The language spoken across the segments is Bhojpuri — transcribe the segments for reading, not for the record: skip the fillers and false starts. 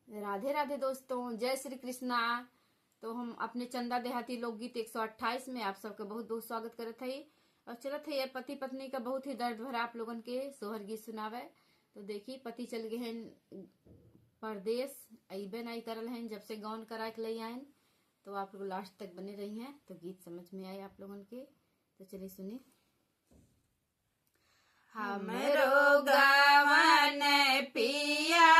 राधे राधे दोस्तों, जय श्री कृष्णा। तो हम अपने चंदा देहाती लोकगीत 128 में आप सबका बहुत बहुत स्वागत करत हई। और चलत है यार, पति पत्नी का बहुत ही दर्द भरा आप लोगन के सोहर गीत सुनावे। तो देखी, पति चल गए हैं परदेश, अबे नहीं करल हैं जब से गौन करा के ले आए। तो आप लोग लास्ट तक बने रही हैं तो गीत समझ में आए आप लोगन के। तो चलिए सुनिए। हमरो गवन पिया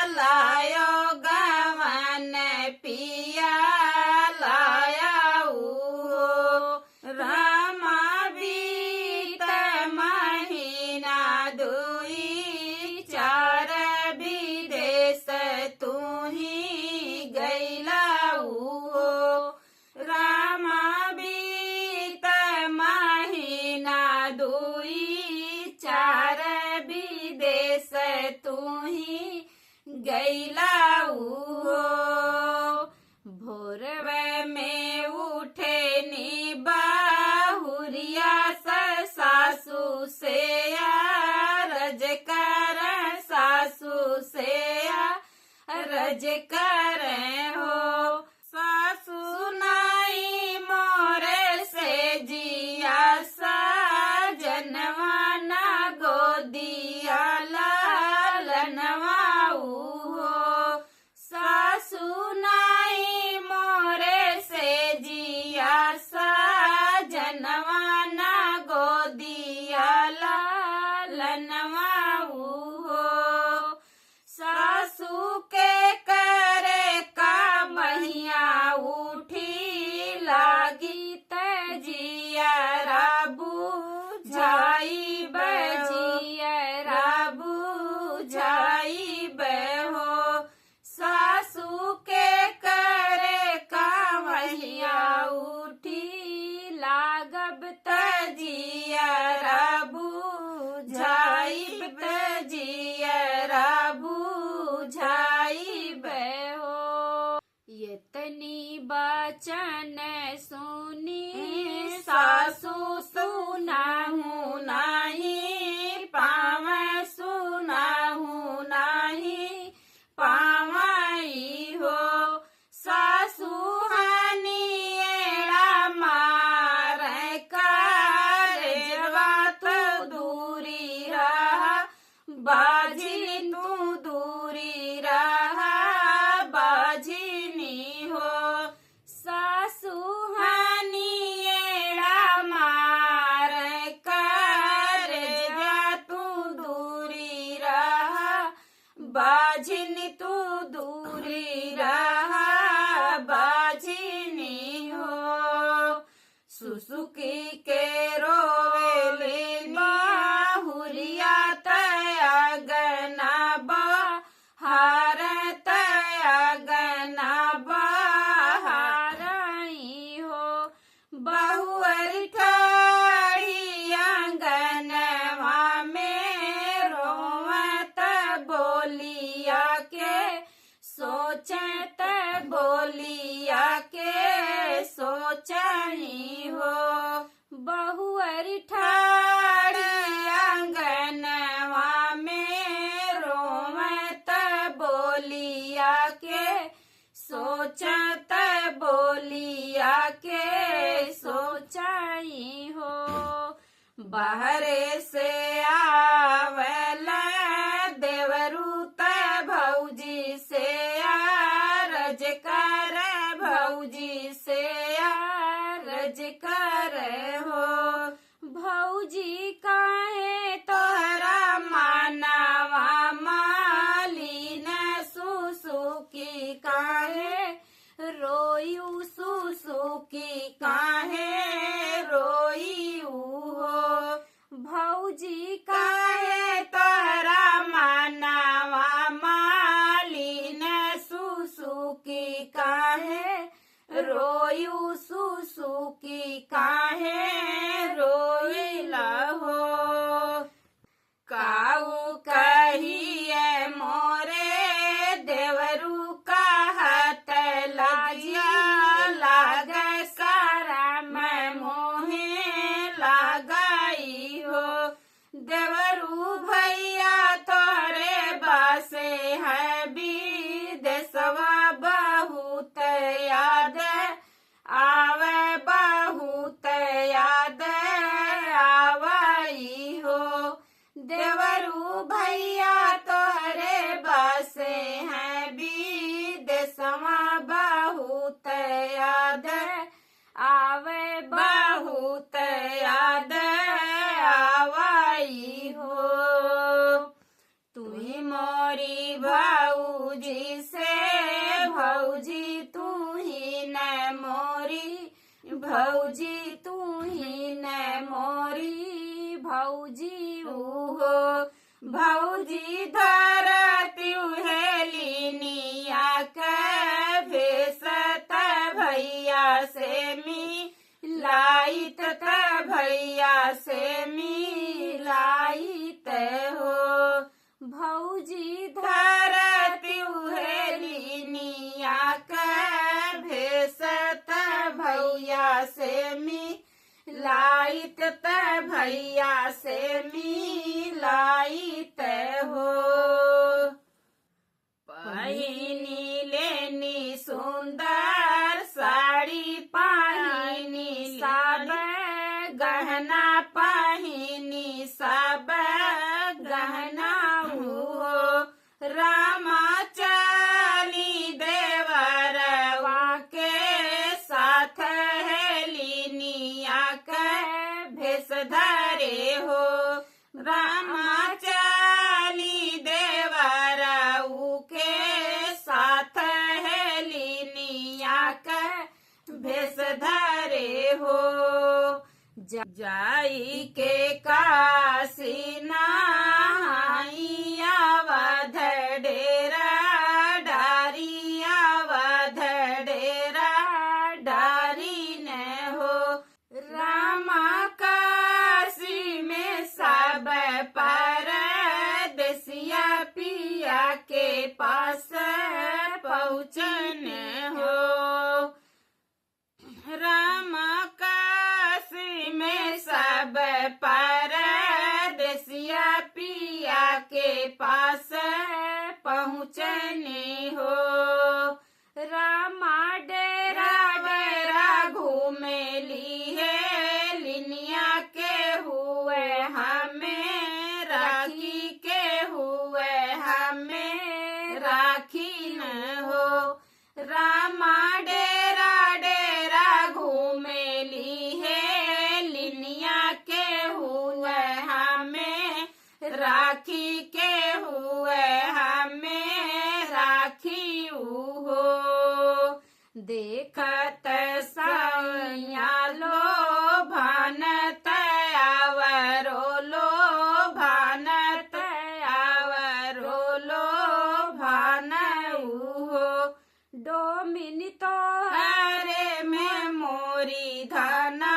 लायो, गवन पिया लायाऊ, रामा बीत महीना दुई चार विदेश तू ही गैलाऊ, रामा बीत महीना दुई चार विदेश तू ही गैलाऊ। भोरवे में उठे नी बाहुरिया सासू से रज कर, सासू से रज कर हो, सासू नाई मोरे से जिया सा जनवाना गोदिया लालनवाऊ हो, सासू नाई मोरे से जिया सा जनवाना गोदिया लालनवाऊ हो, सासू के करे का महिया उठी लागी तजिया राबू झाई बजिया राबू झाई बहो, सासू के करे का महिया उठी लागब तजिया राबू झाई तजिया राबू झाई बहो। ये तनी बचन सुनी सासू सुनाहू नाही पाव, सुनाहू नाही पावई हो, सासू हनिएड़ा मार कर जवा तो दूरी रहा, बाजी तू दूरी रहा बाजिनी हो, सासू हनिएड़ा मार कर जा तू दूरी रहा, बाजिनी तू दूरी रहा बाजिनी हो, सुसुकी के रोवेले बाहुरिया तया गना बहार, तया गना बहारई हो, बहुअर ठाड़ी आंगनवा में रोवत बोलिया के सोचत बोलिया के सोचनी हो, बहुअर ठाड़ी आंगनवा में रोवत बोलिया के सोचत बोलिया के सोचाई हो, बाहरे से आवल देवरू त भौजी से रज कर, भौजी से रज कर हो, भौजी काहे तोहरा मानवा मालिन सुसुकी काहे रोयू, सुसुकी काहे रोयू हो, भौजी काहे तोहरा मानवा मालिन सुसुकी काहे रोयू, सुसुकी काहे रोइला हो, काऊ कहिए मोरे देवरू कहत लजिया लाग सारा मैं मोहे लगाई हो, देवरू भैया तोरे बासे है भी कहली भौजी से, भौजी तू ही न मोरी, भौजी तू ही न मोरी, भौजी उहो भौजी धरती हेलिनिया के भेसत भैया से मिलाइत, भैया से मिलाइत हो। भौजी धरती हेलिनिया के भेसत भैया से मिलाइत, भैया से मिलाइत हो। पहिनी लेनी सुंदर साड़ी, पहिनी सब गहना, पहिनी सब गहना हो। रामा चली देवरवा के साथ हेलिनिया के भेष धरे हो। रामा चली देवरऊ के साथ हेलिनिया के भेष धरे हो। जाई के काशी नहाई अवध डेरा डारी, अवध डेरा डारी न हो। रामा काशी में सब परदेसिया पिया के पास पहुँचन हो। रामा काशी में सब परदेसिया पिया के पास पहुँचने हो। रामा डेरा डेरा घूमे लिए लिनिया के हुए हमें राखी, के हुए हमें राखी न हो। रामा डेरा डेरा घूमे लिए लिनिया के हुए हमें राखी, के हुए हमें राखी हो। देखत सैया लो भानत आवरो, लो भानत आवरो, लो भानऊ हो। डोमिनी तो हरे में मोरी धना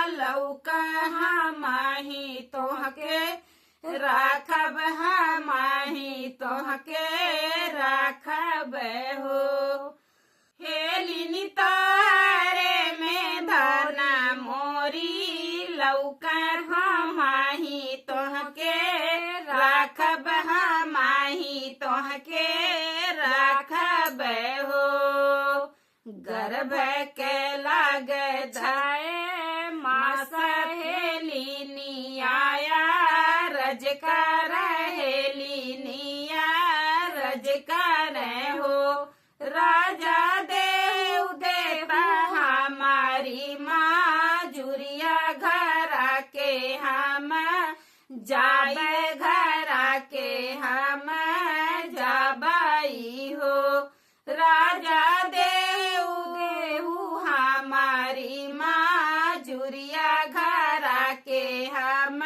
लौका, हमाही तोहके राखब, हमाही तोहके राखब हो। हेलिनी तारे में धना मोरी लौका, हमाही तोहके राखब, हमाही तोहके राखब हो। गर्भ के लाग जाए मास हेलिनी आया, रज कर हेलिनिया रज कर हो। राजा देव देता हमारी माँ जुरिया, घर के हम जाए, घर के हम जाबाई हो। राजा देव देहू हमारी माँ जुरिया, घर के हम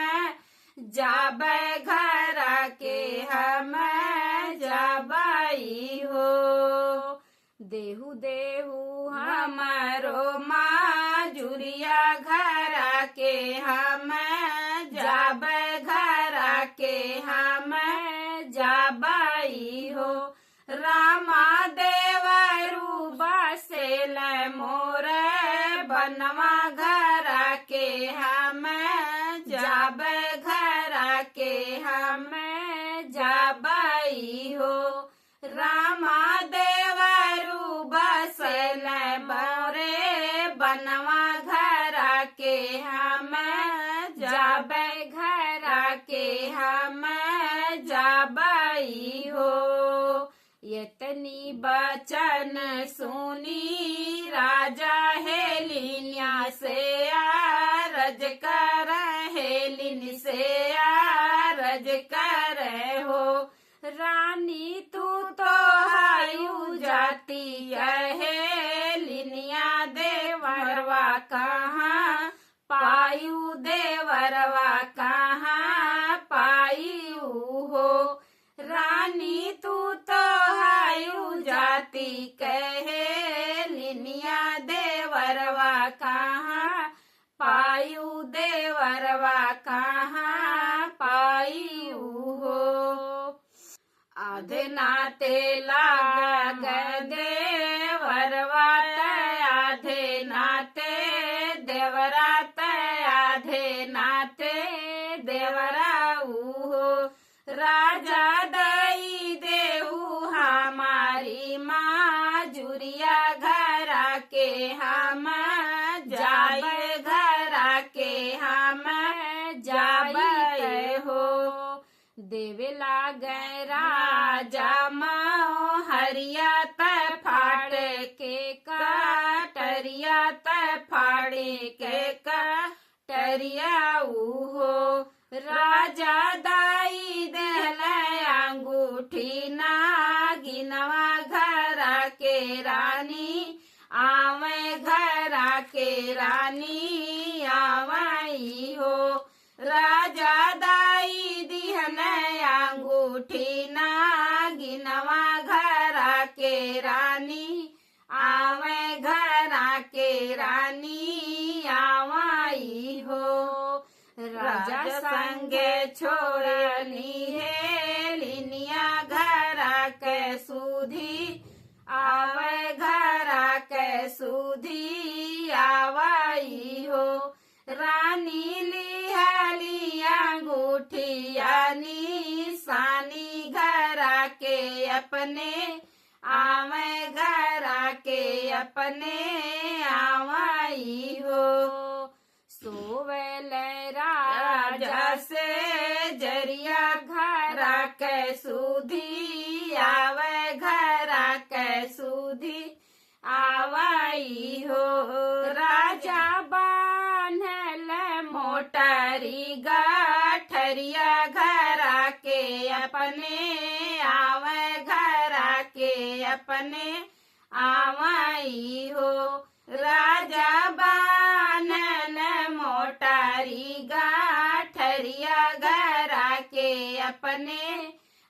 जाबे, घर के हम जाबाई हो। देहू देहू हमारो माँ जुरिया, घर के हम जाबे, घर के हम जाबाई हो। रामा देवरू बसेल मोर बनवा, घर के हम जाबे, घर के हम जाबाई हो। रामा देवरू बसेल मोरे बनवा, घर के हम जाबे, घर के हम जाबाई हो। यतनी बचन सुनी राजा हेलिनिया से आरज कर, हेलिन से आरज कर हो। रानी तू तो हायु जाती है लिनिया देवरवा कहाँ पायु देवरवा कहाँ पायु हो। रानी तू तो हायु जाती कहे लिनिया देवरवा कहाँ पायु देवरवा कहाँ पायु हो। आधे नाते लाग देवरवा आधे नाते देवरा आधे नाते देवरा हो। राजा दई देऊ हमारी माँ जुरिया घरा के हम जाए घरा के हम जाए हो। देवे लागे राजा माँ हरिया त फाड़ के कटरिया त फाड़े के कटरिया हो। राजा दाई दहल अंगूठी नागिनवा घरा के रानी आवे घरा के रानी आवाई हो। राजा दाई दिहन अंगूठी नागिनवा घरा के रानी आवे घरा के रानी आवाई हो। राजा संगे छोड़नी है लिनिया घरा के सूधी आवे घरा के सूधी आवाई हो। रानी लिया अंगूठिया निशानी घरा के अपने आवे घरा के अपने आवाई हो। सोवेल राजा से जरिया घरा के सूधी आवे घरा के सूधी आवाई हो। राजा बान्हल मोटरी गाठरिया घरा के अपने आवे घरा के अपने आवाई हो। राजा बान्हल मोटरी गाठरिया घरा के अपने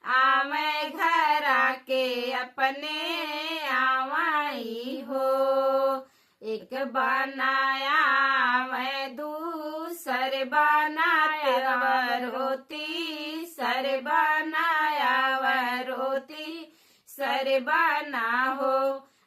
आवे घरा के अपने आवाई हो। एक बनाया मैं दूसर बनाया रोती सर बनाया रोती सर बना हो।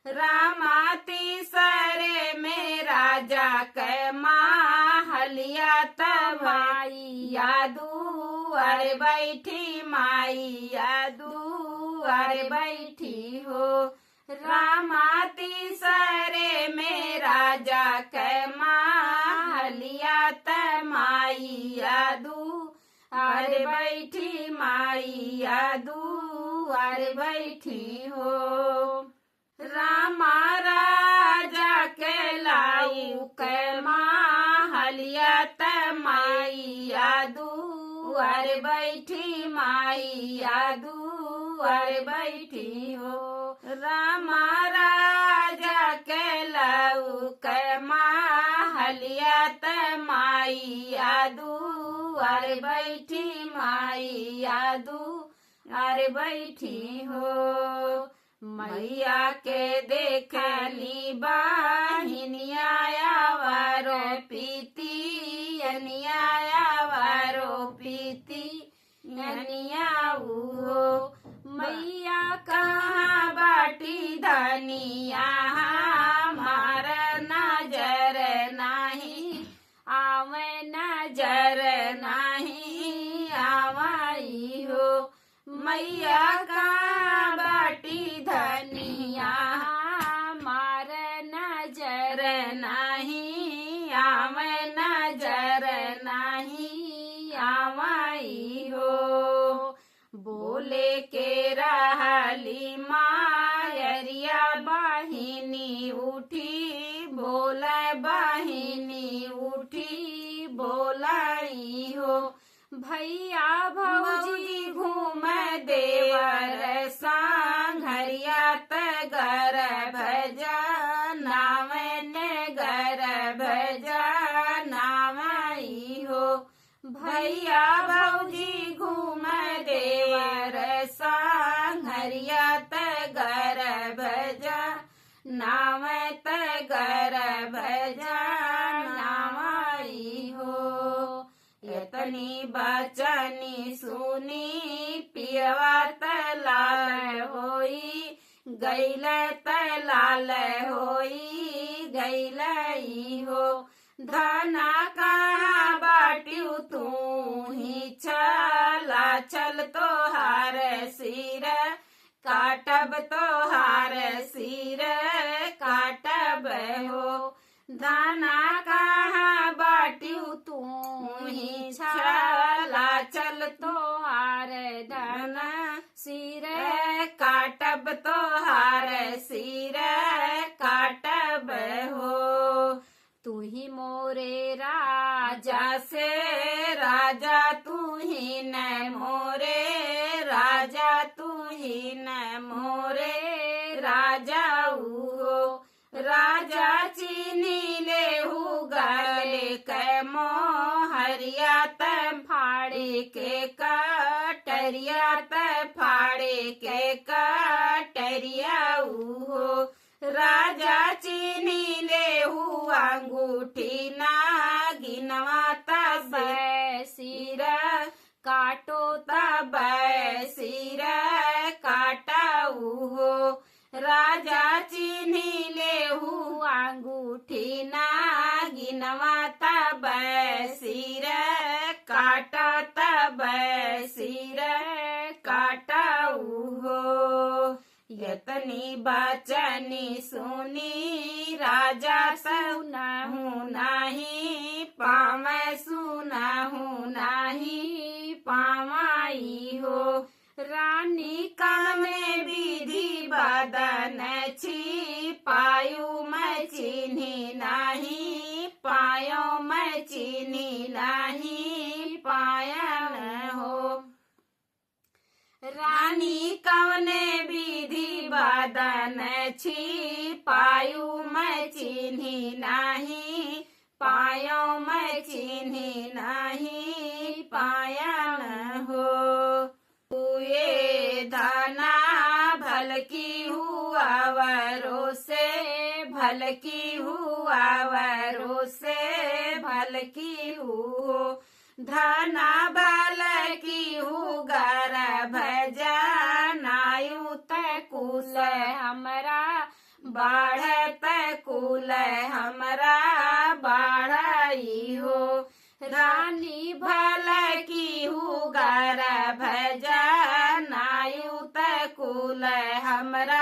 रामाती सरे में राजा के माहलिया तमाई यादू अरे बैठी माई यादू अरे बैठी हो। रामाती सरे में राजा के माहलिया तमाई यादू अरे बैठी माई यादू अरे बैठी हो। रामा राजा के लाऊ के माहलिया तमाई यादू अरे बैठी माई यादू अरे बैठी हो। रामा राजा के लाऊ के माहलिया तमाई यादू अरे बैठी माई यादू अरे बैठी हो। मैया के देखली बाहिनिया वारो पीती अनिया वारो पीती अनिया हो। मैया कहाँ बाटी धनिया हमारा नजर नहीं आवे नजर नहीं आवाई हो। मैया कहाँ बाटी धनिया हमार नजर नहीं आवे नजर नहीं आवाई हो। बोले के रहली मायरिया बहिनी उठी बोला बहिनी उठी बोलाई हो। भैया भौजी घूम देवर सांघरिया तर भजा नावन भजा नामई हो भैया भौजी घूम देवर सांघरिया तर भजा नाम भजा नामई हो यतनी बचनी सुनी पियवा लाल होई गैल लाल होई गैलई हो धना कहाँ बाट्यू तू ही चला चल तोहार सिर काटब तोहार सिर काटब हो दाना कहाँ बाट्यू तू ही छला चल तोहार दाना सिर काटब तोहार सिर काटब हो तू ही मोरे राजा से राजा तू ही न मोरे राजा तू ही न मोरे राजा हो राजा चीनी ले गले कै मोहरिया तम फाड़े के कटरिया फाड़े के कटरिया हो राजा चीनी ले अंगूठी ना गिनवा तब सिर काटो तब सिर काटाऊ हो राजा चीनी ले अंगूठी ना गिनवा तब सिर काटा तब सिर काटाऊ हो यतनी बचनी सुनी राजा सुनाहू नाही पावे सुनाहू नाही पावाई हो रानी कामे विधि बदन छी पायु मैं चिन्ही नाही पायो मैं चिन्ही नाही पायन हो रानी कवने विधि बदन छी पायु मैं चिन्ही नाही पायो मैं चिन्ही नाही पायन हो हुए धना भलकी हुआ वरो से भलकी हुआ वरो से भलकी हो धना भलकी हु गर भजा नायुत कुल हमरा बाढ़त कुल हमरा बाढ़ई हो रानी भलकी हु गर भजा नायुत कुल हमरा